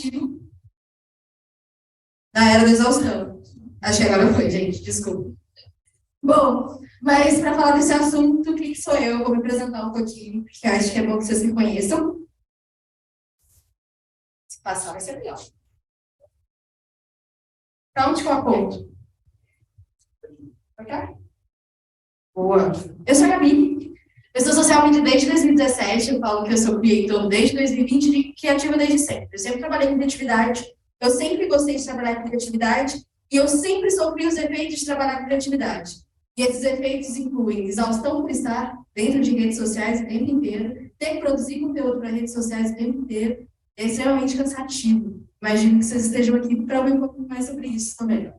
cansativo na era da exaustão. Acho que agora foi, gente, desculpa. Bom, mas para falar desse assunto, quem sou eu? Vou me apresentar um pouquinho, porque acho que é bom que vocês me conheçam. Se passar, vai ser melhor. Para onde que eu aponto? Pra cá? Boa. Eu sou a Gabi. Eu sou social media desde 2017. Eu falo que eu sou creator desde 2020 e criativa desde sempre. Eu sempre trabalhei com criatividade. Eu sempre gostei de trabalhar com criatividade. E eu sempre sofri os efeitos de trabalhar com criatividade. E esses efeitos incluem exaustão por estar dentro de redes sociais o tempo inteiro, ter que produzir conteúdo para redes sociais o tempo inteiro. É extremamente cansativo. Imagino que vocês estejam aqui para ouvir um pouco mais sobre isso também.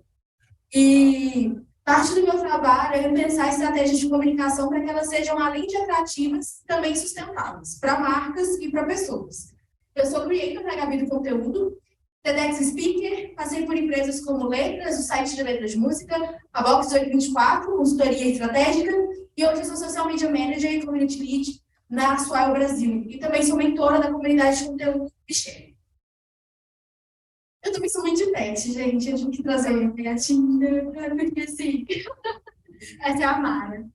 E parte do meu trabalho é pensar estratégias de comunicação para que elas sejam, além de atrativas, também sustentáveis, para marcas e para pessoas. Eu sou creator da Gabi do Conteúdo, TEDx Speaker, passei por empresas como Letras, o site de letras de música, a Box 824, consultoria estratégica, e hoje eu sou Social Media Manager e Community Lead na Swile Brasil. E também sou mentora da comunidade de conteúdo Michelle. Eu também sou mãe de pet, gente. Eu tive que trazer a minha gatinha, porque assim, essa é a Mara.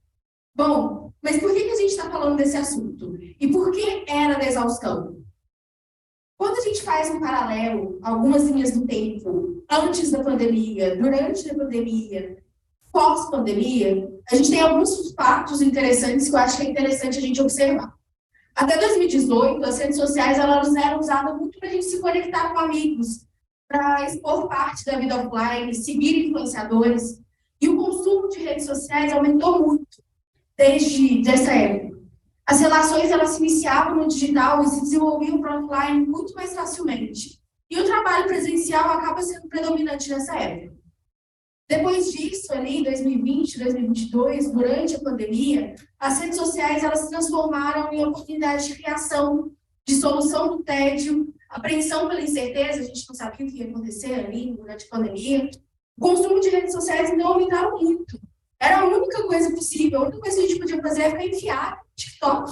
Bom, mas por que a gente está falando desse assunto? E por que era da exaustão? Quando a gente faz um paralelo, algumas linhas do tempo, antes da pandemia, durante a pandemia, pós-pandemia, a gente tem alguns fatos interessantes que eu acho que é interessante a gente observar. Até 2018, as redes sociais elas eram usadas muito para a gente se conectar com amigos, para expor parte da vida offline, seguir influenciadores. E o consumo de redes sociais aumentou muito desde essa época. As relações elas se iniciavam no digital e se desenvolviam para o offline muito mais facilmente. E o trabalho presencial acaba sendo predominante nessa época. Depois disso, ali em 2020, 2022, durante a pandemia, as redes sociais elas se transformaram em oportunidades de criação, de solução do tédio, apreensão pela incerteza, a gente não sabia o que ia acontecer ali durante a pandemia. O consumo de redes sociais então aumentaram muito. Era a única coisa possível, a única coisa que a gente podia fazer era ficar enfiado no TikTok,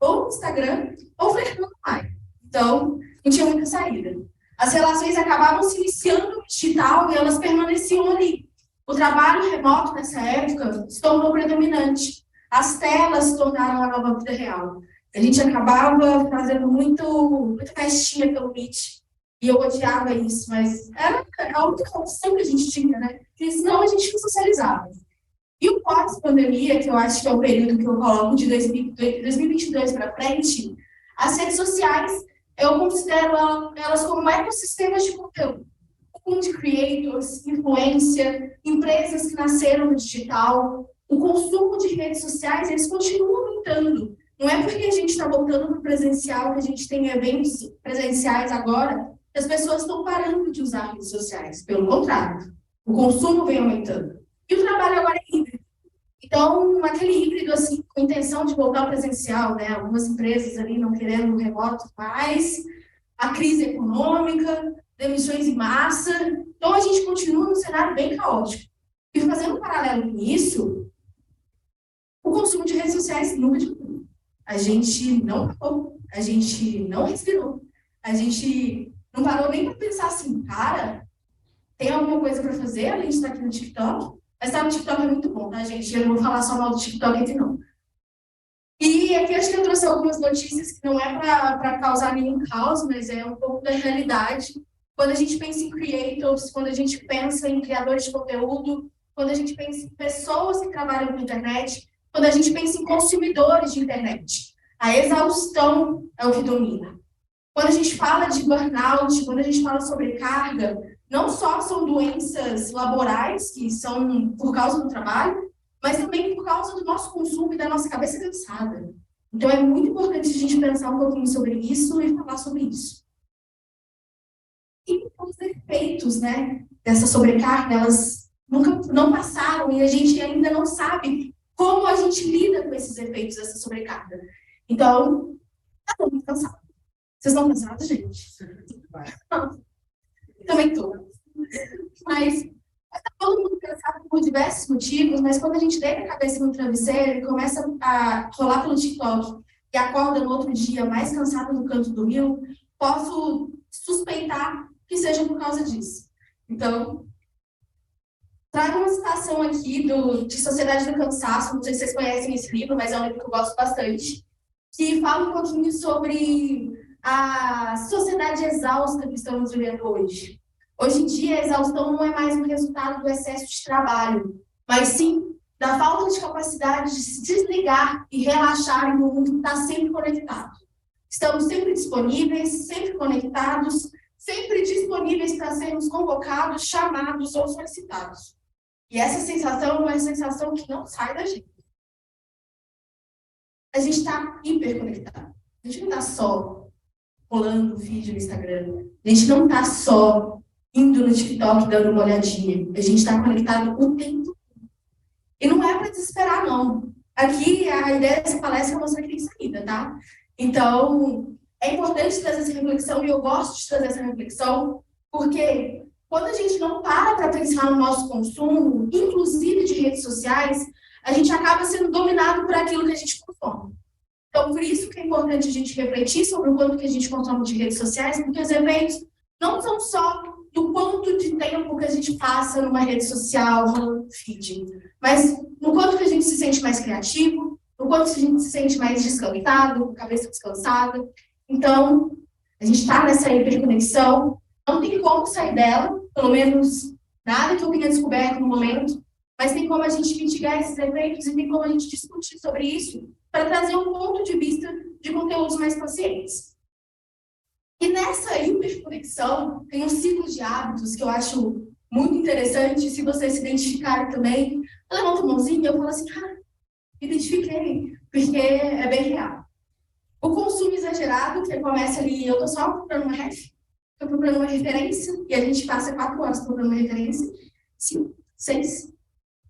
ou no Instagram, ou flertando mais. Então, não tinha muita saída. As relações acabavam se iniciando no digital e elas permaneciam ali. O trabalho remoto nessa época se tornou predominante. As telas se tornaram a nova vida real. A gente acabava fazendo muita festinha pelo Meet. E eu odiava isso, mas era a única opção que a gente tinha, né? Porque senão a gente não socializava. E o pós-pandemia, que eu acho que é o período que eu coloco de 2022 para frente, as redes sociais, eu considero elas como ecossistemas de conteúdo. De creators, influência, empresas que nasceram no digital, o consumo de redes sociais, eles continuam aumentando. Não é porque a gente está voltando para o presencial, que a gente tem eventos presenciais agora, que as pessoas estão parando de usar redes sociais. Pelo contrário, o consumo vem aumentando. E o trabalho agora é híbrido. Então, aquele híbrido, assim, com intenção de voltar ao presencial, né? Algumas empresas ali não querendo o remoto mais, a crise econômica, demissões em massa. Então, a gente continua num cenário bem caótico. E fazendo um paralelo com isso, o consumo de redes sociais nunca diminuiu. A gente não parou, a gente não respirou, a gente não parou nem para pensar assim, cara, tem alguma coisa para fazer além de estar aqui no TikTok? Mas estar no TikTok é muito bom, tá, gente? Eu não vou falar só mal do TikTok aqui, não. E aqui acho que eu trouxe algumas notícias que não é para causar nenhum caos, mas é um pouco da realidade. Quando a gente pensa em creators, quando a gente pensa em criadores de conteúdo, quando a gente pensa em pessoas que trabalham com internet, quando a gente pensa em consumidores de internet, a exaustão é o que domina. Quando a gente fala de burnout, quando a gente fala sobre carga, não só são doenças laborais, que são por causa do trabalho, mas também por causa do nosso consumo e da nossa cabeça cansada. Então, é muito importante a gente pensar um pouquinho sobre isso e falar sobre isso. E os efeitos, né, dessa sobrecarga, elas nunca não passaram e a gente ainda não sabe como a gente lida com esses efeitos dessa sobrecarga. Então, tá muito cansado. Vocês estão cansados, gente? Também estou. Mas está todo mundo cansado por diversos motivos, mas quando a gente deita a cabeça no travesseiro e começa a rolar pelo TikTok e acorda no outro dia mais cansado no canto do rio, posso suspeitar que seja por causa disso. Então, trago uma citação aqui de Sociedade do Cansaço, não sei se vocês conhecem esse livro, mas é um livro que eu gosto bastante, que fala um pouquinho sobre a sociedade exausta que estamos vivendo hoje. Hoje em dia, a exaustão não é mais um resultado do excesso de trabalho, mas sim da falta de capacidade de se desligar e relaxar em um mundo que está sempre conectado. Estamos sempre disponíveis, sempre conectados, sempre disponíveis para sermos convocados, chamados ou solicitados. E essa sensação é uma sensação que não sai da gente. A gente está hiperconectado. A gente não está só rolando vídeo no Instagram. A gente não está só indo no TikTok dando uma olhadinha. A gente está conectado o tempo todo. E não é para desesperar, não. Aqui, a ideia dessa palestra é mostrar que tem saída, tá? Então, é importante trazer essa reflexão, e eu gosto de trazer essa reflexão, porque quando a gente não para pensar no nosso consumo, inclusive de redes sociais, a gente acaba sendo dominado por aquilo que a gente consome. Então, por isso que é importante a gente refletir sobre o quanto que a gente consome de redes sociais, porque os eventos não são só do quanto de tempo que a gente passa numa rede social, no feed, mas no quanto que a gente se sente mais criativo, no quanto que a gente se sente mais descansado, com a cabeça descansada. Então, a gente está nessa hiperconexão, não tem como sair dela, pelo menos nada que eu tenha descoberto no momento, mas tem como a gente mitigar esses eventos e tem como a gente discutir sobre isso para trazer um ponto de vista de conteúdos mais conscientes. E nessa hiperconexão, tem um ciclo de hábitos que eu acho muito interessante. Se vocês se identificarem também, eu levanto a mãozinha e eu falo assim, me identifiquei, porque é bem real. O consumo exagerado, que começa ali, eu estou só procurando uma ref, estou procurando uma referência, e a gente passa 4 horas procurando uma referência, 5, 6.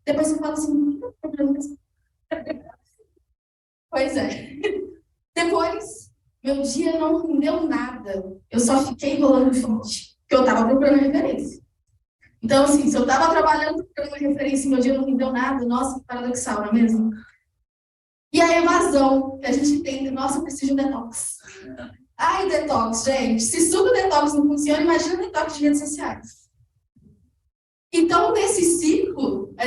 Depois eu falo assim, pois é. Depois, meu dia não rendeu nada. Eu só fiquei rolando feed, porque eu estava procurando referência. Então, assim, se eu estava trabalhando procurando uma referência e meu dia não rendeu nada, nossa, que paradoxal, não é mesmo? E a evasão que a gente tem, nossa, eu preciso de detox. Ai, detox, gente. Se suco detox não funciona, imagina o detox de redes sociais. Então, nesse ciclo, é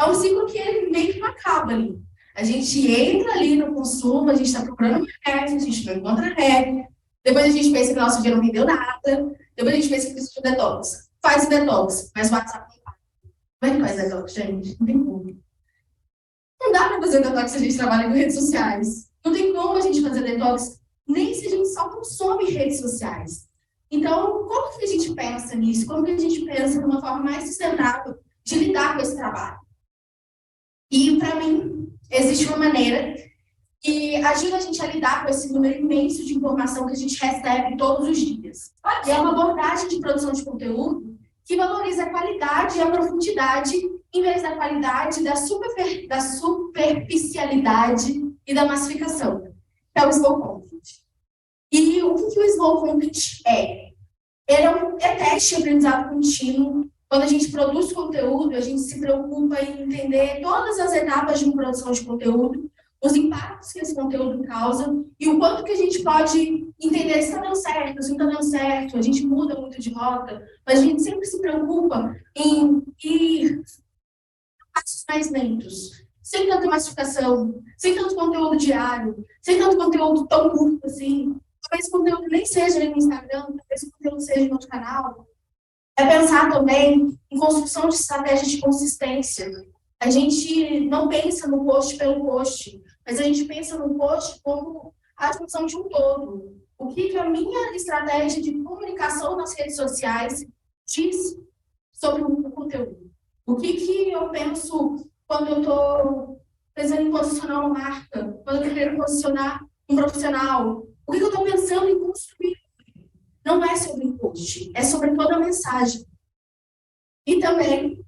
um ciclo que ele meio que não acaba ali. A gente entra ali no consumo, a gente está procurando uma ref, a gente não encontra ref. Depois a gente pensa que nosso dia não rendeu nada. Depois a gente pensa que precisa de detox. Faz o detox, mas o WhatsApp não faz. Como é que faz detox, gente? Não tem como. Não dá para fazer detox se a gente trabalha com redes sociais. Não tem como a gente fazer detox, nem se a gente só consome redes sociais. Então, como que a gente pensa nisso? Como que a gente pensa numa forma mais sustentável de lidar com esse trabalho? E, para mim, existe uma maneira que ajuda a gente a lidar com esse número imenso de informação que a gente recebe todos os dias. E é uma abordagem de produção de conteúdo que valoriza a qualidade e a profundidade, em vez da qualidade, da superficialidade e da massificação. Que é o slow content. E o que o slow content é? Ele é teste de aprendizado contínuo. Quando a gente produz conteúdo, a gente se preocupa em entender todas as etapas de uma produção de conteúdo, os impactos que esse conteúdo causa e o quanto que a gente pode entender se está dando certo, se não está dando certo. A gente muda muito de rota, mas a gente sempre se preocupa em ir passos mais lentos, sem tanta massificação, sem tanto conteúdo diário, sem tanto conteúdo tão curto assim. Talvez o conteúdo nem seja ali no Instagram, talvez o conteúdo seja em outro canal. É pensar também em construção de estratégias de consistência. A gente não pensa no post pelo post, mas a gente pensa no post como a discussão de um todo. O que a minha estratégia de comunicação nas redes sociais diz sobre o conteúdo? O que eu penso quando eu estou pensando em posicionar uma marca, quando eu quero posicionar um profissional? O que eu estou pensando em construir? Não é sobre o post, é sobre toda a mensagem. E também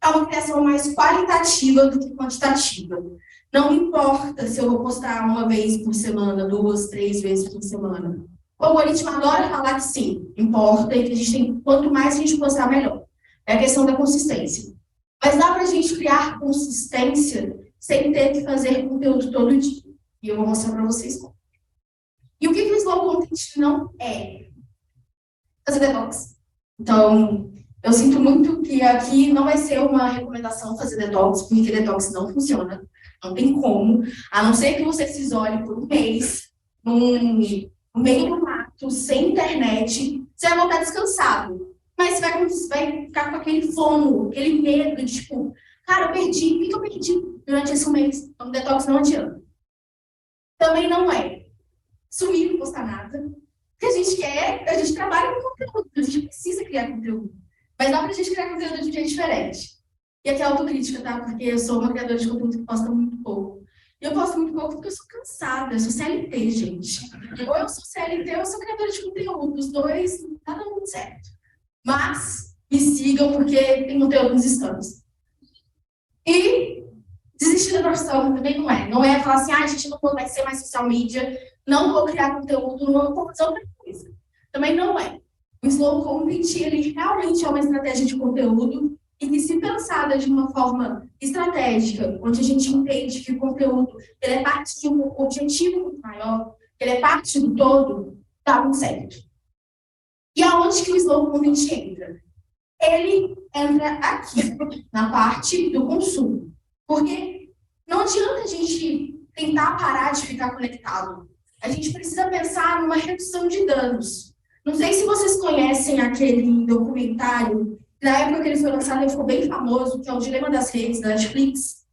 é uma criação mais qualitativa do que quantitativa. Não importa se eu vou postar uma vez por semana, 2, 3 vezes por semana. O algoritmo adora falar que sim, importa, e que a gente tem, quanto mais a gente postar, melhor. É a questão da consistência. Mas dá para a gente criar consistência sem ter que fazer conteúdo todo dia. E eu vou mostrar para vocês como. E o que o slow content não é? fazer detox. Então, eu sinto muito que aqui não vai ser uma recomendação fazer detox, porque detox não funciona, não tem como, a não ser que você se isole por um mês, no meio do mato, sem internet, você vai voltar descansado. Mas você vai ficar com aquele fomo, aquele medo de, tipo, cara, eu perdi, o que eu perdi durante esse mês? Então, detox não adianta. Também não é sumir, não postar nada. O que a gente quer, a gente trabalha com conteúdo, a gente precisa criar conteúdo. Mas dá pra gente criar conteúdo de um jeito diferente. E aqui é autocrítica, tá? Porque eu sou uma criadora de conteúdo que posta muito pouco. E eu posto muito pouco porque eu sou cansada, eu sou CLT, gente. Ou eu sou CLT ou eu sou criadora de conteúdo. Os dois, não tá dando muito certo. Mas me sigam porque tem conteúdo nos stories. E desistir da profissão também não é. Não é falar assim, a gente não vai ser mais social media, não vou criar conteúdo, não vou fazer outra coisa. Também não é. O slow content, ele realmente é uma estratégia de conteúdo e que, se pensada de uma forma estratégica, onde a gente entende que o conteúdo ele é parte de um objetivo muito maior, ele é parte do todo, dá muito certo. E aonde que o slow content entra? Ele entra aqui, na parte do consumo. Porque não adianta a gente tentar parar de ficar conectado. A gente precisa pensar numa redução de danos. Não sei se vocês conhecem aquele documentário, na época que ele foi lançado, ele ficou bem famoso, que é o Dilema das Redes, da Netflix.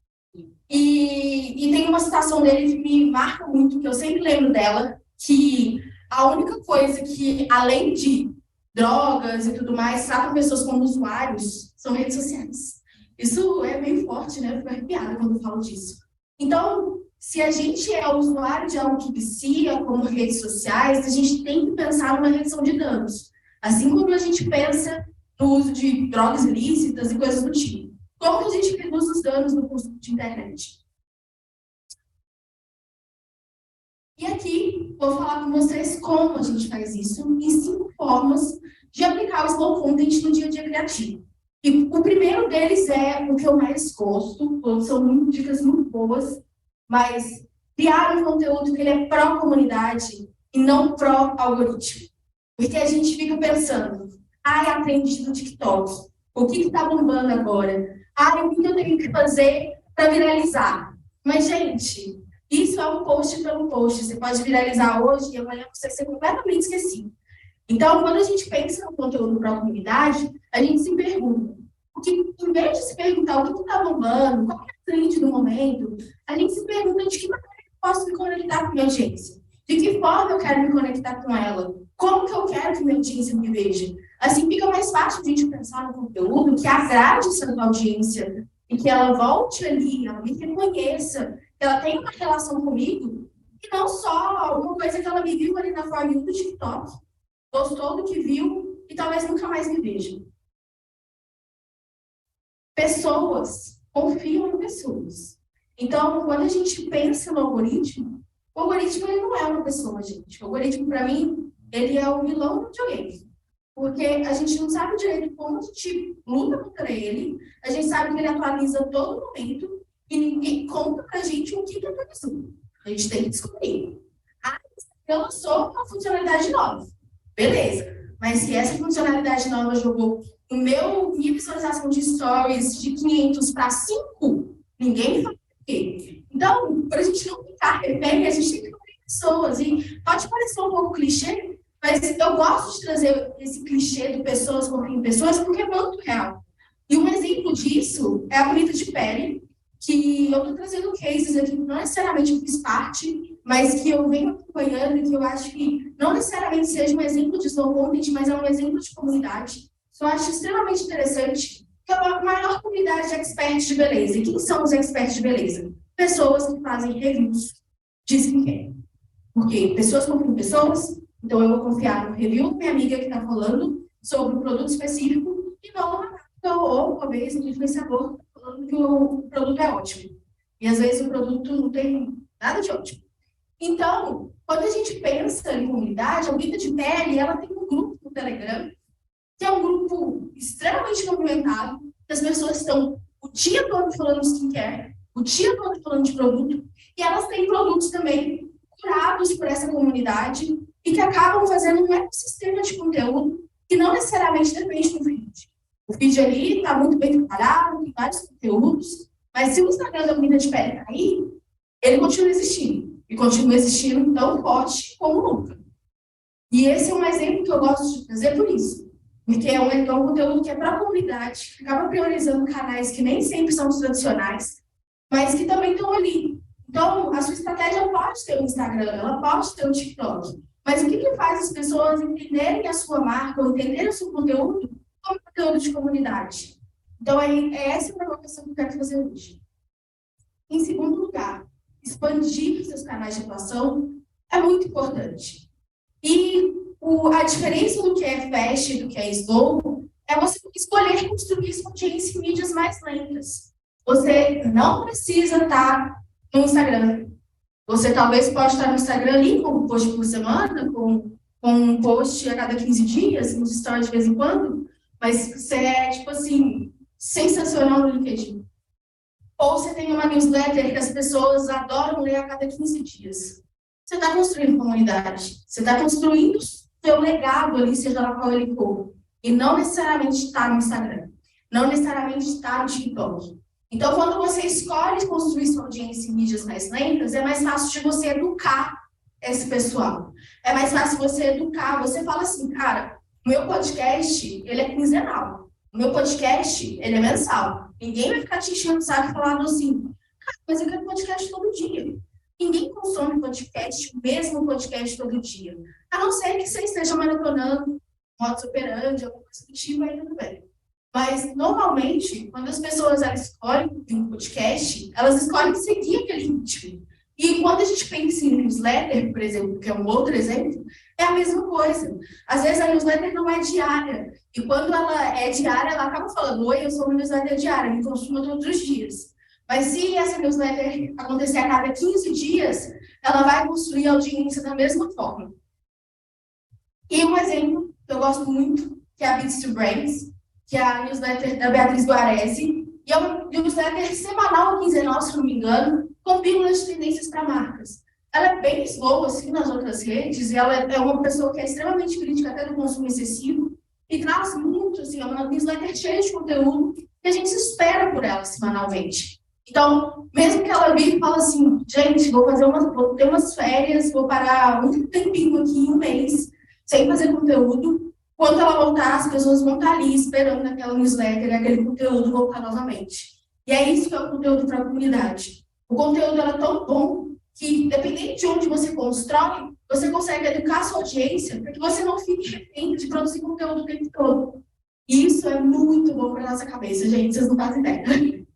E tem uma citação dele que me marca muito, que eu sempre lembro dela, que a única coisa que, além de drogas e tudo mais, tratam pessoas como usuários, são redes sociais. Isso é bem forte, né? Eu fico arrepiada quando eu falo disso. Então, se a gente é usuário de algo que vicia, como redes sociais, a gente tem que pensar numa redução de danos. Assim como a gente pensa no uso de drogas ilícitas e coisas do tipo. Como que a gente reduz os danos no consumo de internet? E aqui, vou falar com vocês como a gente faz isso, em 5 formas de aplicar o slow content no dia a dia criativo. E o primeiro deles é o que eu mais gosto, todos são dicas muito boas, mas criar um conteúdo que ele é pró-comunidade e não pró-algoritmo. Porque a gente fica pensando, a trend do TikTok, o que está bombando agora? O que eu tenho que fazer para viralizar? Mas, gente, isso é um post pelo post. Você pode viralizar hoje e amanhã você ser completamente esquecido. Então, quando a gente pensa no conteúdo para a comunidade, a gente se pergunta, porque em vez de se perguntar o que está bombando, qual é a trend do momento, a gente se pergunta de que maneira eu posso me conectar com a minha audiência, de que forma eu quero me conectar com ela, como que eu quero que minha audiência me veja. Assim fica mais fácil a gente pensar no conteúdo que agrade essa audiência e que ela volte ali, ela me reconheça, que ela tenha uma relação comigo, e não só uma coisa que ela me viu ali na For You do TikTok, gostou do que viu e talvez nunca mais me veja. Pessoas confiam em pessoas. Então, quando a gente pensa no algoritmo, o algoritmo ele não é uma pessoa, gente. O algoritmo, para mim, ele é o vilão do videogame. Porque a gente não sabe direito como a gente luta contra ele, a gente sabe que ele atualiza a todo momento e ninguém conta pra gente o que atualizou. A gente tem que descobrir. Eu lançou uma funcionalidade nova. Beleza. Mas se essa funcionalidade nova jogou minha visualização de stories de 500 para 5, ninguém me fala por quê. Então, para a gente não ficar refém, a gente tem que conhecer pessoas. E pode parecer um pouco clichê, mas eu gosto de trazer esse clichê de pessoas confiam em pessoas porque é muito real. E um exemplo disso é a Bonita de Pele, que eu estou trazendo cases aqui, não necessariamente eu fiz parte, mas que eu venho acompanhando e que eu acho que não necessariamente seja um exemplo de slow content, mas é um exemplo de comunidade. Que eu acho extremamente interessante, que é a maior comunidade de experts de beleza. E quem são os experts de beleza? Pessoas que fazem reviews de skincare. Porque pessoas confiam em pessoas, então eu vou confiar no review da minha amiga que está falando sobre um produto específico e não uma marca ou talvez um influenciador falando que o produto é ótimo. E às vezes o produto não tem nada de ótimo. Então, quando a gente pensa em comunidade, a Bonita de Pele, ela tem um grupo no Telegram, que é um grupo extremamente movimentado, que as pessoas estão o dia todo falando de skincare, o dia todo falando de produto, e elas têm produtos também curados por essa comunidade e que acabam fazendo um ecossistema de conteúdo que não necessariamente depende do feed. O feed ali está muito bem trabalhado, tem vários conteúdos, mas se o Instagram da menina de pele cair, ele continua existindo. E continua existindo tão forte como nunca. E esse é um exemplo que eu gosto de trazer por isso. Porque é um conteúdo que é para a comunidade, que acaba priorizando canais que nem sempre são os tradicionais, mas que também estão ali. Então, a sua estratégia pode ter um Instagram, ela pode ter um TikTok. Mas o que faz as pessoas entenderem a sua marca, ou entenderem o seu conteúdo, como conteúdo de comunidade? Então, é essa a provocação que eu quero fazer hoje. Em segundo lugar, expandir seus canais de atuação é muito importante. E a diferença do que é fast e do que é slow é você escolher construir sua audiência em mídias mais lentas. Você não precisa estar no Instagram. Você talvez pode estar no Instagram ali com um post por semana, com um post a cada 15 dias, nos stories de vez em quando, mas você é, tipo assim, sensacional no LinkedIn. Ou você tem uma newsletter que as pessoas adoram ler a cada 15 dias. Você está construindo comunidade. Você está construindo o seu legado ali, seja lá qual ele for. E não necessariamente está no Instagram. Não necessariamente está no TikTok. Então, quando você escolhe construir sua audiência em mídias mais lentas, é mais fácil de você educar esse pessoal. É mais fácil você educar. Você fala assim, cara, o meu podcast, ele é quinzenal. O meu podcast, ele é mensal. Ninguém vai ficar te enchendo o saco falando assim, cara, mas eu quero podcast todo dia. Ninguém consome podcast, o mesmo podcast todo dia. A não ser que você esteja maratonando, modus operandi, alguma coisa do tipo, aí tudo bem. Mas, normalmente, quando as pessoas elas escolhem um podcast, elas escolhem seguir aquele ritmo. E quando a gente pensa em newsletter, por exemplo, que é um outro exemplo, é a mesma coisa. Às vezes a newsletter não é diária. E quando ela é diária, ela acaba falando, oi, eu sou uma newsletter diária, me consuma todos os dias. Mas se essa newsletter acontecer a cada 15 dias, ela vai construir a audiência da mesma forma. E um exemplo que eu gosto muito, que é a Bits to Brains, que é a newsletter da Beatriz Guaresi, e é uma newsletter semanal ou quinzenal, se não me engano, com pílulas de tendências para marcas. Ela é bem slow, assim, nas outras redes, e ela é uma pessoa que é extremamente crítica até do consumo excessivo, e traz muito, assim, é uma newsletter cheia de conteúdo, que a gente espera por ela semanalmente. Então, mesmo que ela vive e fala assim, gente, vou ter umas férias, vou parar um tempinho aqui, um mês, sem fazer conteúdo, quando ela voltar, as pessoas vão estar ali esperando aquela newsletter, aquele conteúdo voltar novamente. E é isso que é o conteúdo para a comunidade. O conteúdo é tão bom que, dependendo de onde você constrói, você consegue educar a sua audiência para que você não fique refém de produzir conteúdo o tempo todo. E isso é muito bom para a nossa cabeça, gente, vocês não fazem ideia.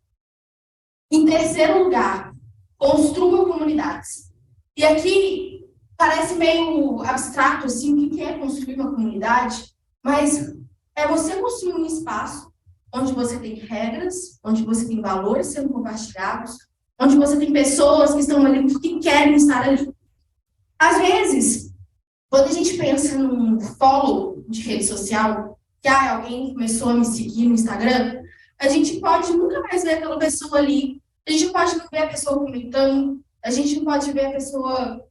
Em terceiro lugar, construa comunidades. E aqui parece meio abstrato, assim, o que é construir uma comunidade, mas é você construir um espaço onde você tem regras, onde você tem valores sendo compartilhados, onde você tem pessoas que estão ali porque querem estar ali. Às vezes, quando a gente pensa num follow de rede social, que alguém começou a me seguir no Instagram, a gente pode nunca mais ver aquela pessoa ali, a gente pode não ver a pessoa comentando, a gente não pode ver a pessoa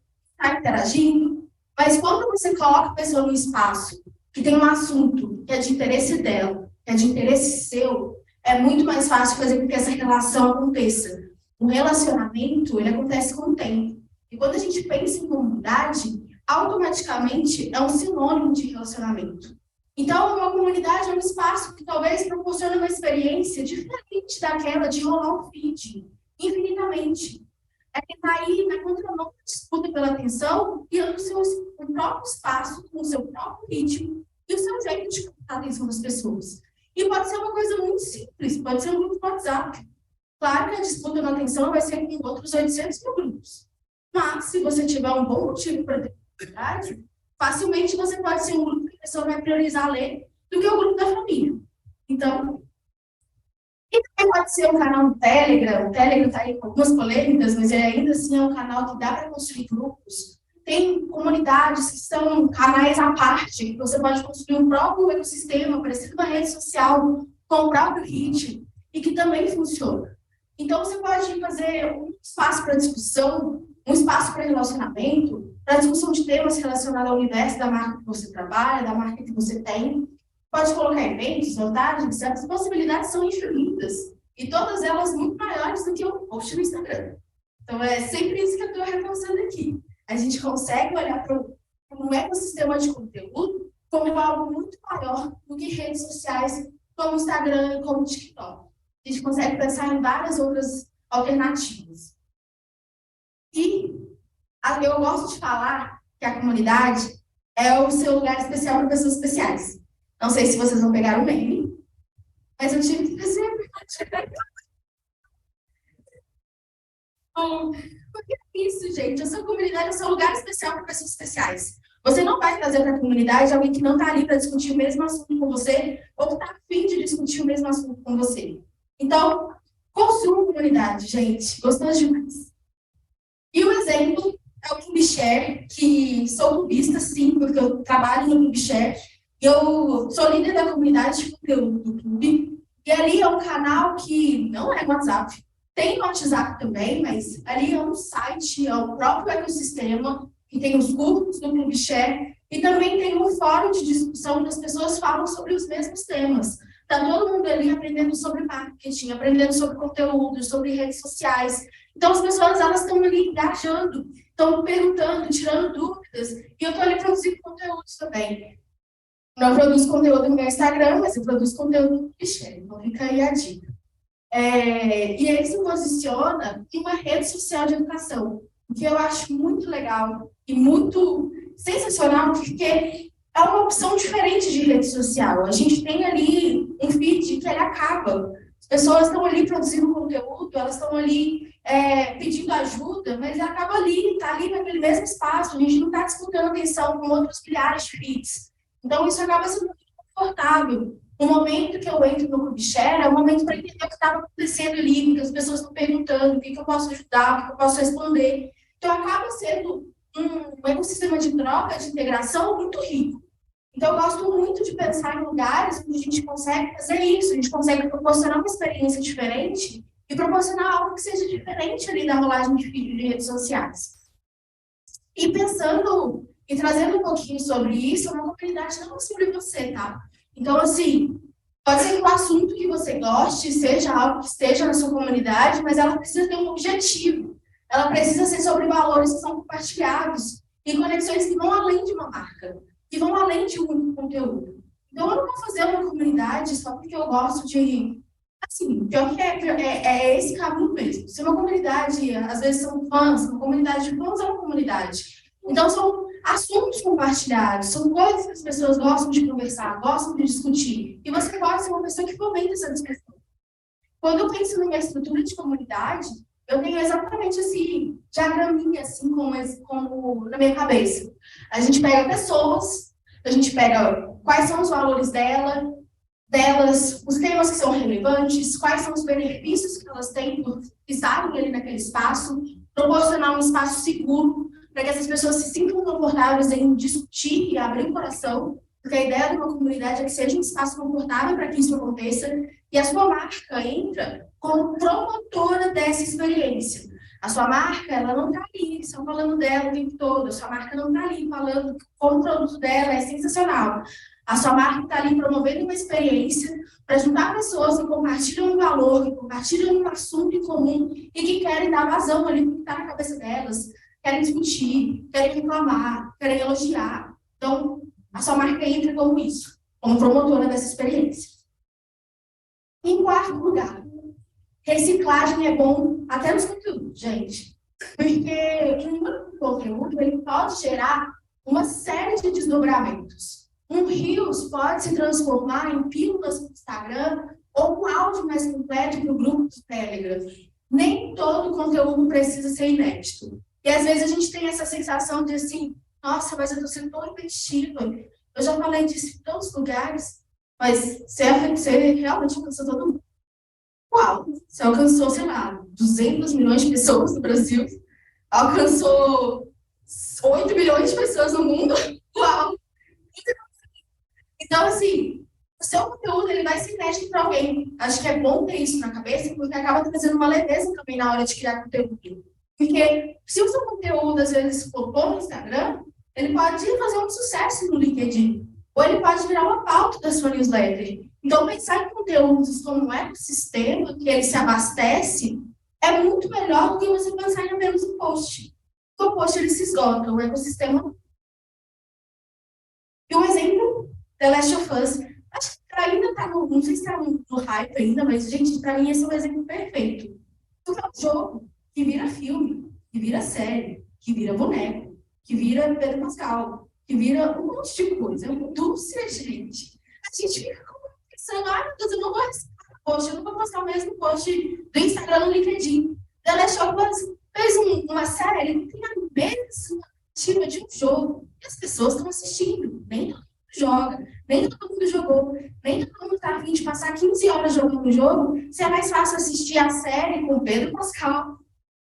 interagindo, mas quando você coloca a pessoa no espaço que tem um assunto que é de interesse dela, que é de interesse seu, é muito mais fácil fazer com que essa relação aconteça. O relacionamento, ele acontece com o tempo. E quando a gente pensa em comunidade, automaticamente é um sinônimo de relacionamento. Então, uma comunidade é um espaço que talvez proporcione uma experiência diferente daquela de rolar um feed, infinitamente. É que está aí na contramão da disputa pela atenção e o seu próprio espaço, com o seu próprio ritmo e o seu jeito de captar a atenção das pessoas. E pode ser uma coisa muito simples, pode ser um grupo do WhatsApp. Claro que a disputa na atenção vai ser com outros 800 mil grupos. Mas, se você tiver um bom motivo para ter comunidade, facilmente você pode ser um grupo que a pessoa vai priorizar ler do que o grupo da família. Então, e também pode ser um canal no Telegram. O Telegram está aí com algumas polêmicas, mas ele ainda assim é um canal que dá para construir grupos. Tem comunidades que são canais à parte, que você pode construir um próprio ecossistema, parecido com uma rede social, com o próprio ritmo, e que também funciona. Então, você pode fazer um espaço para discussão, um espaço para relacionamento, para discussão de temas relacionados ao universo da marca que você trabalha, da marca que você tem. pode colocar eventos, vantagens, as possibilidades são infinitas. E todas elas muito maiores do que um post no Instagram. Então, é sempre isso que eu estou reforçando aqui. A gente consegue olhar para um ecossistema de conteúdo como algo muito maior do que redes sociais, como o Instagram e como o TikTok. A gente consegue pensar em várias outras alternativas. E eu gosto de falar que a comunidade é o seu lugar especial para pessoas especiais. Não sei se vocês vão pegar o meme, mas eu tive que dizer. Porque é isso, gente. A sua comunidade é o seu lugar especial para pessoas especiais. Você não vai trazer para a comunidade alguém que não está ali para discutir o mesmo assunto com você ou que está a fim de discutir o mesmo assunto com você. Então, construa comunidade, gente. Gostoso demais. E o exemplo é o ClubShare, que sou clubista, sim, porque eu trabalho no ClubShare. Eu sou líder da comunidade de conteúdo do clube. E ali é um canal que não é WhatsApp. Tem no WhatsApp também, mas ali é um site, é o próprio ecossistema, que tem os grupos do ClubShare, e também tem um fórum de discussão onde as pessoas falam sobre os mesmos temas. Está todo mundo ali aprendendo sobre marketing, aprendendo sobre conteúdo, sobre redes sociais. Então, as pessoas elas estão ali engajando, estão perguntando, tirando dúvidas, e eu estou ali produzindo conteúdos também. Não produzo conteúdo no meu Instagram, mas eu produzo conteúdo no ClubShare, então fica aí a dica. E ele se posiciona em uma rede social de educação, o que eu acho muito legal e muito sensacional, porque é uma opção diferente de rede social. A gente tem ali um feed que ele acaba. As pessoas estão ali produzindo conteúdo, elas estão ali pedindo ajuda, mas acaba ali, está ali naquele mesmo espaço. A gente não está disputando atenção com outros milhares de feeds. Então, isso acaba sendo muito confortável. No momento que eu entro no ClubShare, é o momento para entender o que estava acontecendo ali, o que as pessoas estão perguntando, o que eu posso ajudar, o que eu posso responder. Então, acaba sendo um ecossistema de troca, de integração muito rico. Então, eu gosto muito de pensar em lugares onde a gente consegue fazer isso, a gente consegue proporcionar uma experiência diferente e proporcionar algo que seja diferente ali da rolagem de vídeo de redes sociais. E pensando e trazendo um pouquinho sobre isso, uma comunidade não é sobre você, tá? Então, assim, pode ser que o assunto que você goste seja algo que esteja na sua comunidade, mas ela precisa ter um objetivo. Ela precisa ser sobre valores que são compartilhados e conexões que vão além de uma marca, que vão além de um conteúdo. Então, eu não vou fazer uma comunidade só porque eu gosto de... Assim, pior que é esse caminho mesmo. Se uma comunidade, às vezes são fãs, uma comunidade de fãs é uma comunidade. Então, são assuntos compartilhados, são coisas que as pessoas gostam de conversar, gostam de discutir. E você pode ser uma pessoa que fomenta essa discussão. Quando eu penso numa estrutura de comunidade, eu tenho exatamente esse diagraminha, assim, como na minha cabeça. A gente pega pessoas, a gente pega quais são os valores delas, os temas que são relevantes, quais são os benefícios que elas têm por estarem ali naquele espaço, proporcionar um espaço seguro para que essas pessoas se sintam confortáveis em discutir e abrir o coração, porque a ideia de uma comunidade é que seja um espaço confortável para que isso aconteça, e a sua marca entra como promotora dessa experiência. A sua marca, ela não está ali só falando dela o tempo todo, a sua marca não está ali falando como o produto dela é sensacional. A sua marca está ali promovendo uma experiência para juntar pessoas que compartilham um valor, que compartilham um assunto em comum e que querem dar vazão ali no que está na cabeça delas, querem discutir, querem reclamar, querem elogiar. Então, a sua marca entra como isso, como promotora dessa experiência. Em quarto lugar, reciclagem é bom até nos conteúdos, gente. Porque um conteúdo ele pode gerar uma série de desdobramentos. Um Reels pode se transformar em pílulas no Instagram ou um áudio mais completo para o grupo do Telegram. Nem todo conteúdo precisa ser inédito. E às vezes a gente tem essa sensação de assim, nossa, mas eu estou sendo tão repetitiva. Eu já falei disso em tantos lugares, mas você realmente alcançou todo mundo. Uau, você alcançou, sei lá, 200 milhões de pessoas no Brasil, alcançou 8 milhões de pessoas no mundo. Uau! Então, assim, o seu conteúdo ele vai ser inédito para alguém. Acho que é bom ter isso na cabeça, porque acaba trazendo uma leveza também na hora de criar conteúdo. Porque se o seu conteúdo, às vezes, for bom no Instagram, ele pode fazer um sucesso no LinkedIn. ou ele pode virar uma pauta da sua newsletter. Então, pensar em conteúdos como um ecossistema que ele se abastece é muito melhor do que você pensar em apenas um post. Porque o post ele se esgota, o ecossistema. E um exemplo, The Last of Us. Acho que ainda está não sei se está no hype ainda, mas, gente, para mim esse é um exemplo perfeito. Porque é um jogo que vira filme, que vira série, que vira boneco, que vira Pedro Pascal, que vira um monte de coisa. É uma indústria, gente. A gente fica pensando, ai, meu Deus, eu não vou receber post, eu não vou postar o mesmo post do Instagram no LinkedIn. The Last of Us fez uma série que tem a mesma narrativa de um jogo. E as pessoas estão assistindo. Nem todo mundo joga, nem todo mundo jogou, nem todo mundo está a fim de passar 15 horas jogando um jogo, se é mais fácil assistir a série com Pedro Pascal.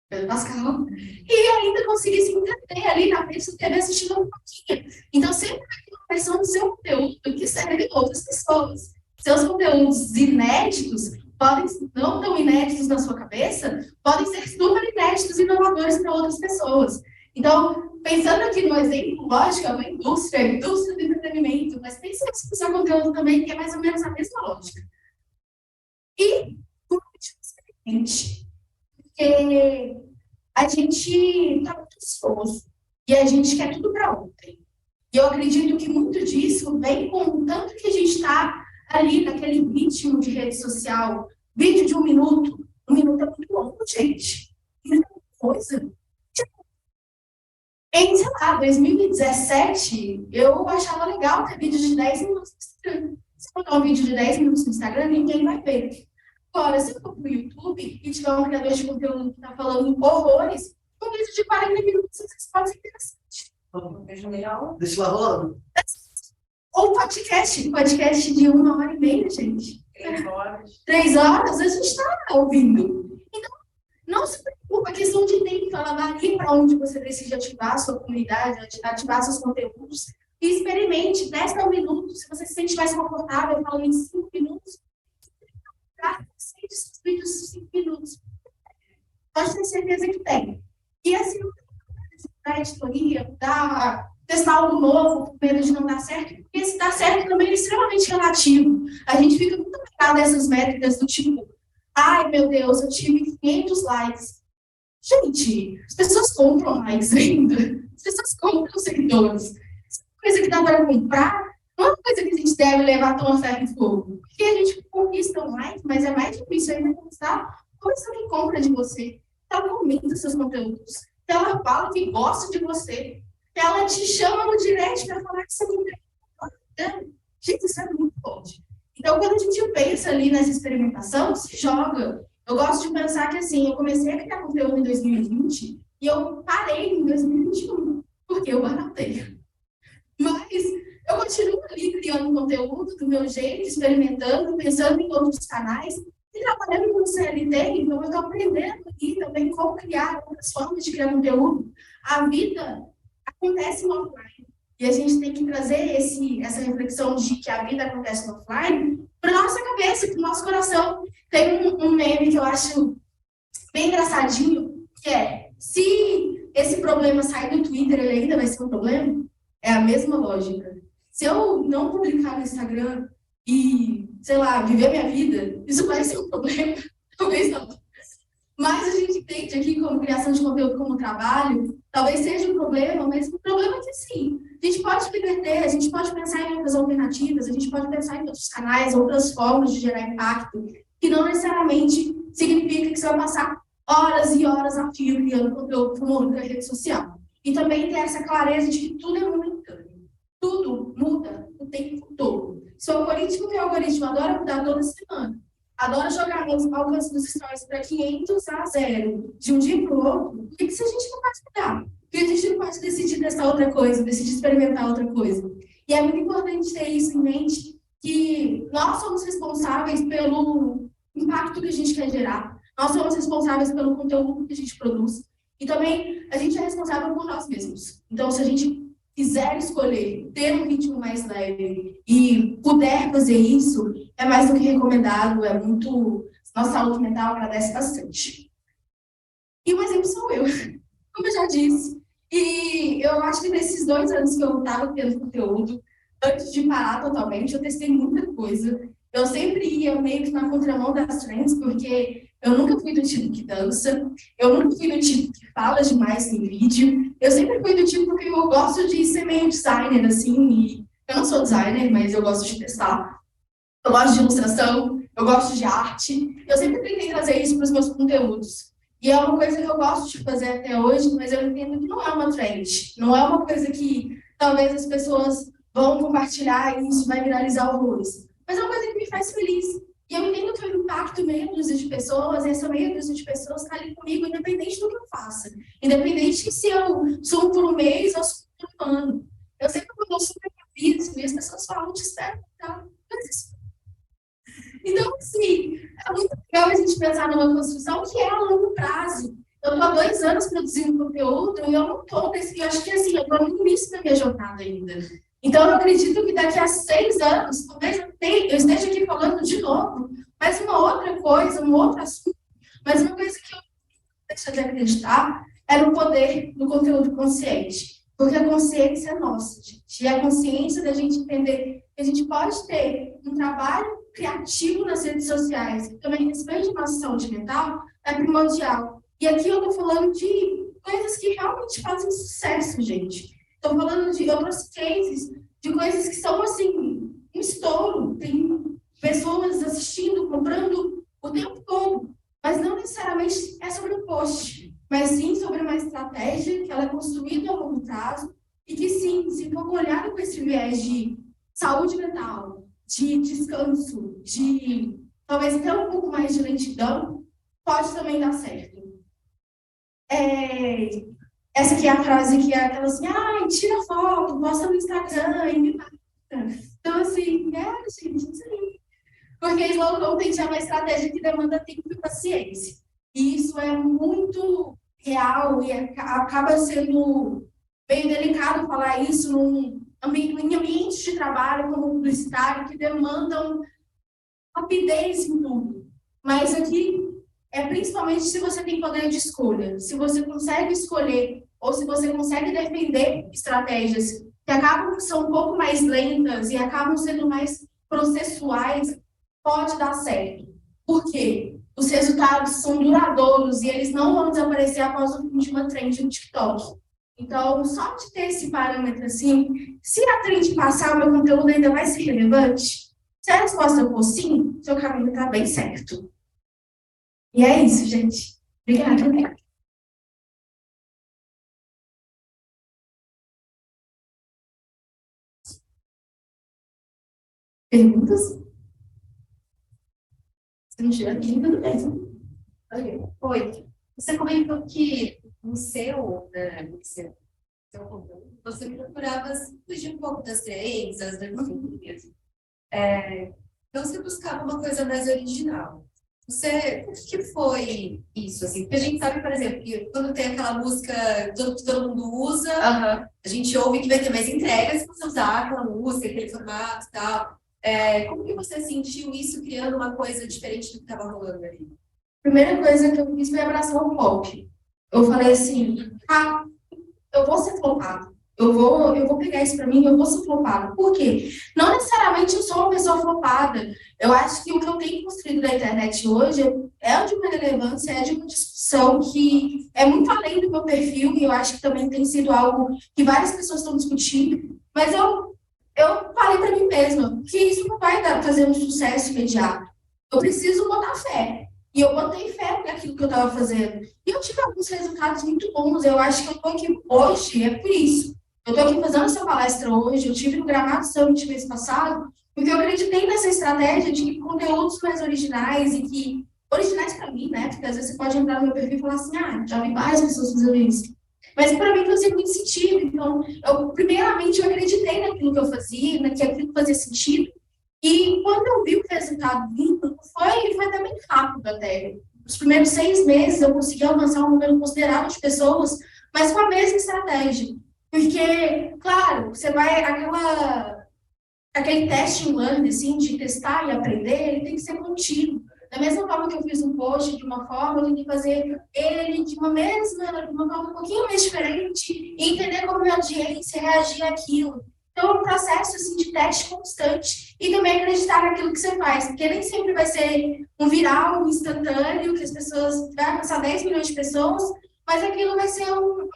Pedro Pascal. E ainda conseguir se entreter ali na frente da TV assistindo um pouquinho. Então, sempre vai ter uma versão do seu conteúdo que serve a outras pessoas. Seus conteúdos inéditos podem, não tão inéditos na sua cabeça, podem ser super inéditos e inovadores para outras pessoas. Então, pensando aqui no exemplo, lógico, é uma indústria do entretenimento, mas pense no seu conteúdo também, que é mais ou menos a mesma lógica. E, por último, porque a gente está muito ansioso e a gente quer tudo para ontem. E eu acredito que muito disso vem com o tanto que a gente está ali naquele ritmo de rede social. Vídeo de um minuto é muito longo, gente. Muita coisa. Em, sei lá, 2017, eu achava legal ter vídeo de 10 minutos no Instagram. Se eu botar um vídeo de 10 minutos no Instagram, ninguém vai ver. Agora, se eu for para o YouTube e tiver um criador de conteúdo que está falando horrores, um vídeo de 40 minutos vocês podem ser interessante. Deixa lá rolando. Ou podcast de 1h30, gente. 3 horas. 3 horas, a gente está ouvindo. Então, não se preocupe, a questão de tempo, ela varia para onde você decide ativar a sua comunidade, ativar seus conteúdos. E experimente, 10 a 1 minuto. Se você se sente mais confortável falando em 5 minutos, esses vídeos de 5 minutos. Pode ter certeza que tem. E assim, da editoria, testar algo novo, com medo de não dar certo, porque se dá certo também é extremamente relativo. A gente fica muito apegado a essas métricas do tipo, ai meu Deus, eu tive 500 likes. Gente, as pessoas compram likes ainda. As pessoas compram seguidores. Coisa que dá para comprar, não é uma coisa que a gente deve levar tão a ferro e fogo. Porque a gente conquista um like, mas é mais difícil ainda conquistar uma pessoa que compra de você, que ela comenta seus conteúdos, que ela fala que gosta de você, que ela te chama no direct para falar que você não tem. Gente, isso é muito forte. Então, quando a gente pensa ali nessa experimentação, se joga. Eu gosto de pensar que, assim, eu comecei a criar conteúdo em 2020 e eu parei em 2021, porque eu barratei. Mas eu continuo ali criando conteúdo do meu jeito, experimentando, pensando em outros canais e trabalhando com CLT, então eu estou aprendendo aqui também como criar outras formas de criar conteúdo. A vida acontece no offline e a gente tem que trazer essa reflexão de que a vida acontece no offline para nossa cabeça, para o nosso coração. Tem um meme que eu acho bem engraçadinho, que é, se esse problema sair do Twitter, ele ainda vai ser um problema? É a mesma lógica. Se eu não publicar no Instagram e, sei lá, viver minha vida, isso vai ser um problema? Talvez não. Mas a gente entende aqui como criação de conteúdo como trabalho, talvez seja um problema, mas o problema é que sim, a gente pode libertar, a gente pode pensar em outras alternativas, a gente pode pensar em outros canais, outras formas de gerar impacto, que não necessariamente significa que você vai passar horas e horas a fio criando conteúdo para uma outra rede social. E também ter essa clareza de que tudo é momentâneo. Tudo muda o tempo todo. Se o algoritmo, que é o algoritmo, adora mudar toda semana, adora jogar os alcance dos stories para 500 a 0, de um dia para o outro, por que a gente não pode mudar? Por que a gente não pode decidir testar outra coisa, decidir experimentar outra coisa? E é muito importante ter isso em mente, que nós somos responsáveis pelo impacto que a gente quer gerar, nós somos responsáveis pelo conteúdo que a gente produz, e também a gente é responsável por nós mesmos. Então, se a gente quiser escolher ter um ritmo mais leve e puder fazer isso, é mais do que recomendado, é muito... Nossa saúde mental agradece bastante. E um exemplo sou eu, como eu já disse. E eu acho que nesses 2 anos que eu estava criando conteúdo, antes de parar totalmente, eu testei muita coisa. Eu sempre ia meio que na contramão das trends, porque eu nunca fui do tipo que dança, eu nunca fui do tipo que fala demais em vídeo, eu sempre fui do tipo que eu gosto de ser meio designer, assim, e eu não sou designer, mas eu gosto de testar. Eu gosto de ilustração, eu gosto de arte, eu sempre tentei trazer isso para os meus conteúdos. E é uma coisa que eu gosto de fazer até hoje, mas eu entendo que não é uma trend, não é uma coisa que talvez as pessoas vão compartilhar e isso vai viralizar horrores. Mas é uma coisa que me faz feliz. E eu entendo que eu impacto meia dúzia de pessoas, e essa meia dúzia de pessoas está ali comigo, independente do que eu faça. Independente se eu sumo por um mês ou sumo por um ano. Eu sempre quando eu sumo minha vida, e as pessoas falam, te espero, tá? Então, assim, é muito legal a gente pensar numa construção que é a longo prazo. Eu estou há 2 anos produzindo conteúdo e eu não estou nesse. Eu acho que assim, eu estou no início da minha jornada ainda. Então, eu acredito que daqui a 6 anos, talvez eu esteja aqui falando de novo, mas uma outra coisa, um outro assunto, mas uma coisa que eu não deixo de acreditar é no poder do conteúdo consciente. Porque a consciência é nossa, gente. E a consciência da gente entender que a gente pode ter um trabalho criativo nas redes sociais, que também respeite a nossa saúde mental, é primordial. E aqui eu estou falando de coisas que realmente fazem sucesso, gente. Estou falando de outros cases, de coisas que são, assim, um estouro. Tem pessoas assistindo, comprando o tempo todo. Mas não necessariamente é sobre o post, mas sim sobre uma estratégia que ela é construída a longo prazo e que, sim, se for olhado com esse viés de saúde mental, de descanso, de talvez até um pouco mais de lentidão, pode também dar certo. Essa aqui é a frase que é aquela assim, tira foto, posta no Instagram e me marca. Então, assim, gente, isso aí. Porque slow content é uma estratégia que demanda tempo e paciência. E isso é muito real e acaba sendo meio delicado falar isso em ambientes de trabalho como publicitário que demandam rapidez em tudo. Mas aqui é principalmente se você tem poder de escolha, se você consegue escolher ou se você consegue defender estratégias que acabam são um pouco mais lentas e acabam sendo mais processuais, pode dar certo. Por quê? Os resultados são duradouros e eles não vão desaparecer após o fim de uma trend no TikTok. Então, só de ter esse parâmetro assim, se a trend passar, o meu conteúdo ainda vai ser relevante? Se a resposta for sim, seu caminho está bem certo. E é isso, gente. Obrigada. Perguntas? Se não tiver aqui, tudo bem. Oi. Você comentou que no seu, né, seu conteúdo, você procurava fugir um pouco das crenças, das famílias. Então, você buscava uma coisa mais original. O que foi isso, assim? Porque a gente sabe, por exemplo, que quando tem aquela música que todo mundo usa, a gente ouve que vai ter mais entregas se você usar aquela música, aquele formato e tal. Como que você sentiu isso criando uma coisa diferente do que estava rolando ali? Primeira coisa que eu fiz foi abraçar o pop. Eu falei assim, eu vou ser flopado. Eu vou pegar isso para mim, eu vou ser flopado. Por quê? Não necessariamente eu sou uma pessoa flopada. Eu acho que o que eu tenho construído na internet hoje é de uma relevância, é de uma discussão que é muito além do meu perfil, e eu acho que também tem sido algo que várias pessoas estão discutindo. Mas eu falei para mim mesma que isso não vai fazer um sucesso imediato. Eu preciso botar fé. E eu botei fé naquilo que eu estava fazendo. E eu tive alguns resultados muito bons. Eu acho que eu estou aqui hoje, é por isso. Eu estou aqui fazendo essa palestra hoje, eu tive no Gramado Summit mês passado, porque eu acreditei nessa estratégia de conteúdos mais originais e que, originais para mim, né? Porque às vezes você pode entrar no meu perfil e falar assim, já vi várias pessoas fazendo isso. Mas para mim fazia muito sentido. Então, primeiramente, eu acreditei naquilo que eu fazia, naquilo que fazia sentido. E quando eu vi o resultado vindo, foi até bem rápido até. Os primeiros 6 meses eu consegui alcançar um número considerável de pessoas, mas com a mesma estratégia. Porque, claro, você vai, aquele teste and learn, assim, de testar e aprender, ele tem que ser contínuo. Da mesma forma que eu fiz um post de uma forma, eu tenho que fazer ele de uma forma um pouquinho mais diferente e entender como a minha audiência reagir àquilo. Então, é um processo assim, de teste constante e também acreditar naquilo que você faz, porque nem sempre vai ser um viral, um instantâneo, que as pessoas, vai alcançar 10 milhões de pessoas, mas aquilo vai ser um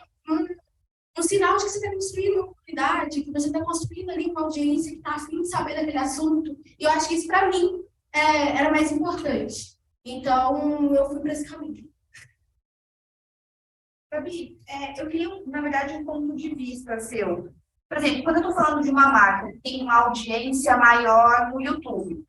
sinal de que você está construindo uma comunidade, que você está construindo ali uma audiência que está afim de saber daquele assunto. E eu acho que isso, para mim, era mais importante. Então, eu fui para esse caminho. Gabi, eu queria, na verdade, um ponto de vista seu. Por exemplo, quando eu estou falando de uma marca que tem uma audiência maior no YouTube,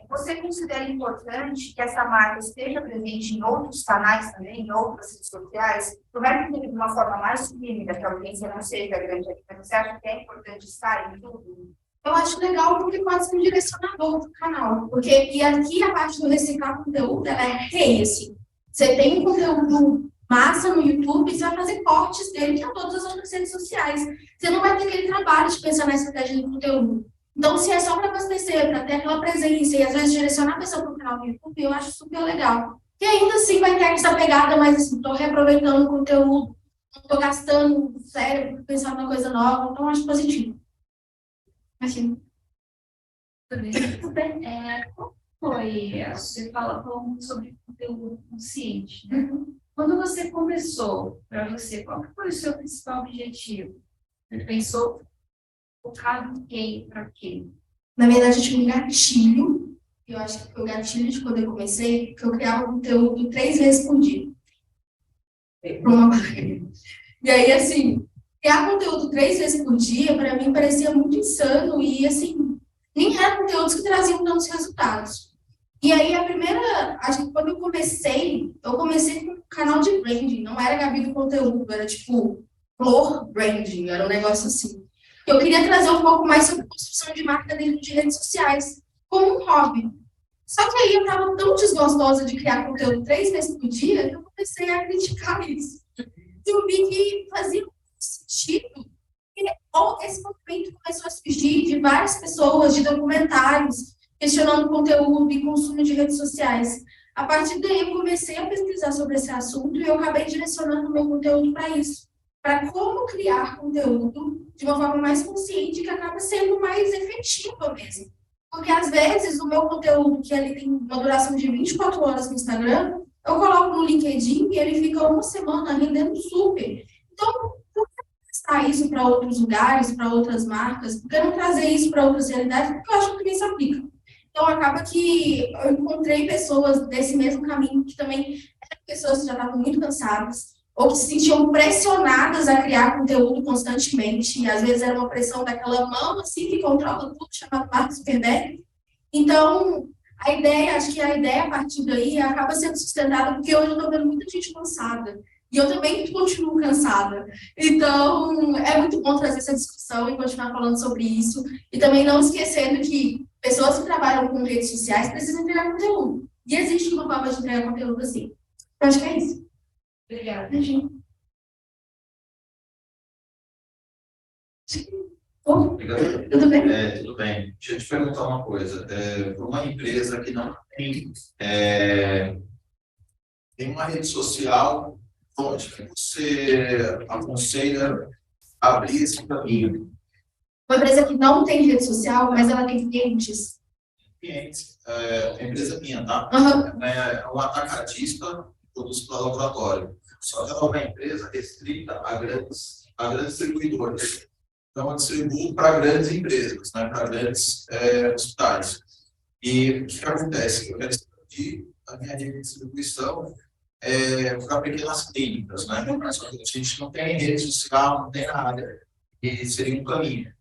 você considera importante que essa marca esteja presente em outros canais também, em outras redes sociais, por mais que de uma forma mais tímida, que a audiência não seja grande aqui, mas você acha que é importante estar em tudo? Eu acho legal porque pode ser um direcionador do canal. E aqui a parte do reciclar conteúdo, ela é rei, assim. Você tem um conteúdo massa no YouTube, você vai fazer cortes dele para todas as outras redes sociais. Você não vai ter aquele trabalho de pensar na estratégia do conteúdo. Então, se é só para abastecer, para ter aquela presença e às vezes direcionar a pessoa para o canal do YouTube, eu acho super legal. E ainda assim vai ter essa pegada mais assim, estou reaproveitando o conteúdo, não estou gastando o cérebro pensando numa coisa nova, então eu acho positivo. Imagina. Tudo bem. Qual foi? Você falou muito sobre conteúdo consciente, né? Quando você começou, para você, qual foi o seu principal objetivo? Você pensou focado em quem, para quê? Na verdade, eu tinha um gatilho, eu acho que foi o gatilho de quando eu comecei, que eu criava conteúdo 3 vezes por dia. Para uma marca. E aí, assim, criar conteúdo 3 vezes por dia, para mim, parecia muito insano e, assim, nem eram conteúdos que traziam tantos resultados. E aí, acho que quando eu comecei com um canal de branding, não era Gabi do conteúdo, era tipo, Flor Branding, era um negócio assim. Eu queria trazer um pouco mais sobre construção de marca dentro de redes sociais, como um hobby. Só que aí eu estava tão desgostosa de criar conteúdo 3 vezes por dia, que eu comecei a criticar isso. Eu vi que fazia sentido, e esse movimento começou a surgir de várias pessoas, de documentários, questionando conteúdo e consumo de redes sociais. A partir daí, eu comecei a pesquisar sobre esse assunto e eu acabei direcionando o meu conteúdo para isso, para como criar conteúdo de uma forma mais consciente que acaba sendo mais efetiva mesmo. Porque, às vezes, o meu conteúdo, que ali tem uma duração de 24 horas no Instagram, eu coloco no LinkedIn e ele fica uma semana rendendo super. Então, por que testar isso para outros lugares, para outras marcas? Por que não trazer isso para outras realidades? Porque eu acho que também se aplica. Então, acaba que eu encontrei pessoas desse mesmo caminho, que também eram pessoas que já estavam muito cansadas, ou que se sentiam pressionadas a criar conteúdo constantemente, e às vezes era uma pressão daquela mão, assim, que controla tudo, chamada Mark Zuckerberg. Então, acho que a ideia a partir daí acaba sendo sustentada, porque hoje eu estou vendo muita gente cansada, e eu também continuo cansada. Então, é muito bom trazer essa discussão e continuar falando sobre isso, e também não esquecendo que pessoas que trabalham com redes sociais precisam entregar conteúdo. E existe uma forma de entregar conteúdo assim. Eu acho que é isso. Obrigada. Obrigado. Tudo bem? Tudo bem. Deixa eu te perguntar uma coisa. Para uma empresa que não tem uma rede social, onde que você aconselha abrir esse caminho? Uma empresa que não tem rede social, mas ela tem clientes. Clientes. A empresa minha, tá? Uhum. É um atacadista que produz para laboratório. Só que ela é uma empresa restrita a grandes distribuidores. Então, eu distribuo para grandes empresas, né, para grandes hospitais. E o que acontece? Eu quero expandir a minha rede de distribuição para pequenas clínicas, né? Só que a gente não tem rede social, não tem nada. E seria um caminho.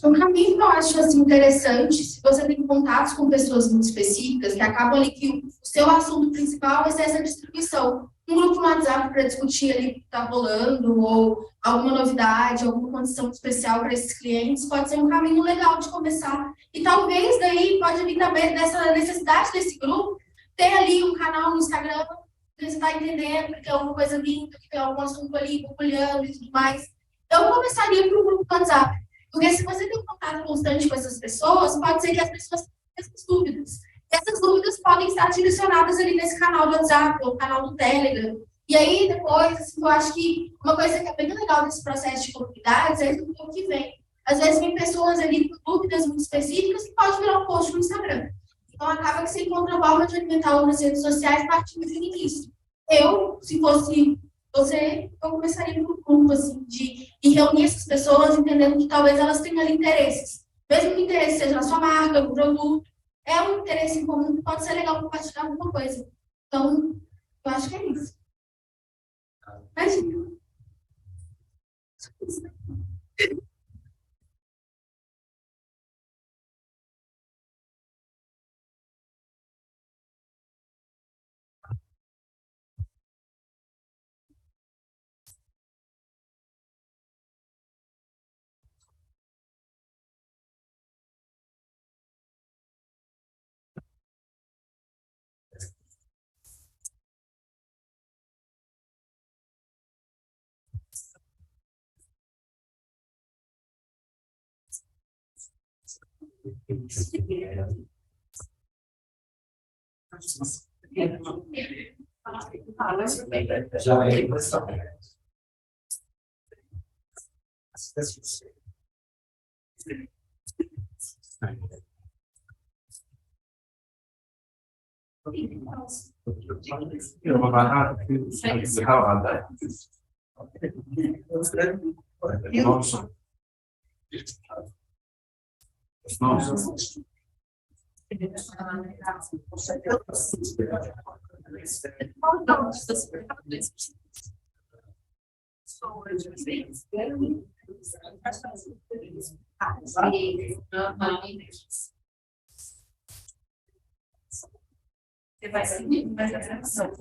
Um caminho que eu acho assim, interessante, se você tem contatos com pessoas muito específicas, que acabam ali que o seu assunto principal vai ser essa distribuição. Um grupo no WhatsApp para discutir ali o que está rolando, ou alguma novidade, alguma condição especial para esses clientes, pode ser um caminho legal de começar. E talvez daí pode vir também dessa necessidade desse grupo, ter ali um canal no Instagram, que você está entendendo que tem alguma coisa vindo, que tem algum assunto ali populando e tudo mais. Eu começaria por um grupo no WhatsApp. Porque se você tem um contato constante com essas pessoas, pode ser que as pessoas tenham essas dúvidas. Essas dúvidas podem estar direcionadas ali nesse canal do WhatsApp, ou canal do Telegram. E aí, depois, assim, eu acho que uma coisa que é bem legal desse processo de comunidades é o que vem. Às vezes vem pessoas ali com dúvidas muito específicas que pode virar um post no Instagram. Então, acaba que você encontra forma de alimentar outras redes sociais partindo do início. Eu, se fosse você, eu começaria por um grupo, assim, de reunir essas pessoas, entendendo que talvez elas tenham ali interesses. Mesmo que o interesse seja na sua marca, no produto, é um interesse em comum que pode ser legal compartilhar alguma coisa. Então, eu acho que é isso. Imagina. Já é impressão. Uma barata que é calada. Nossa. Nossa. Você vai seguir mais a transição. O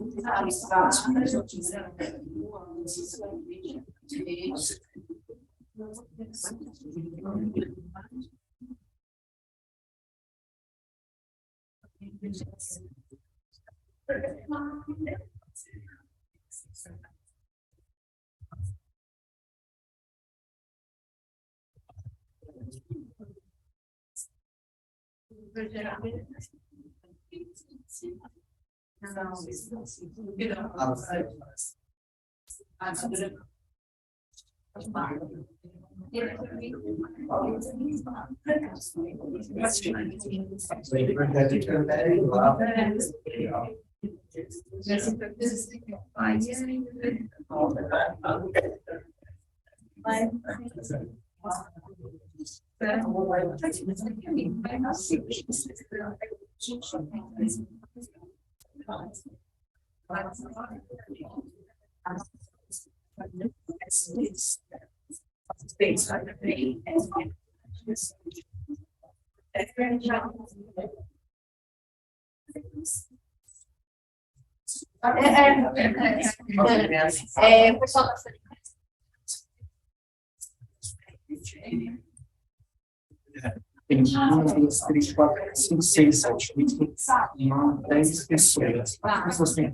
pessoal da 2, 3, 4, 5, 6, 7, 8, 9, 10 pessoas. Quantas pessoas tem?